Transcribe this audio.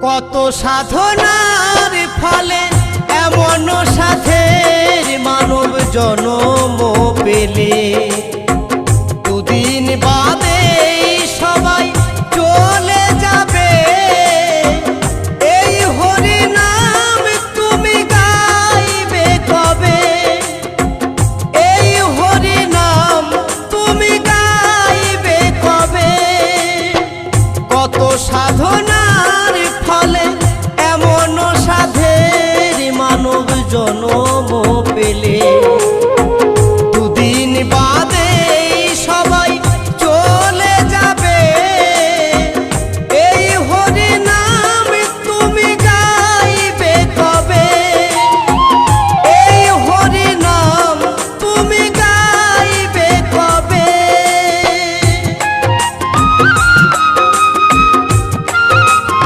কত সাধনার ফলে এমন সাধের মানব জন্ম পেলে, দুদিন বাদে সবাই চলে যাবে। এই হরি নাম তুমি গাইবে কবে? এই হরি নাম তুমি গাইবে কবে? কত সাধনার ফলে এমন সাধের মানব জন্ম পেলে,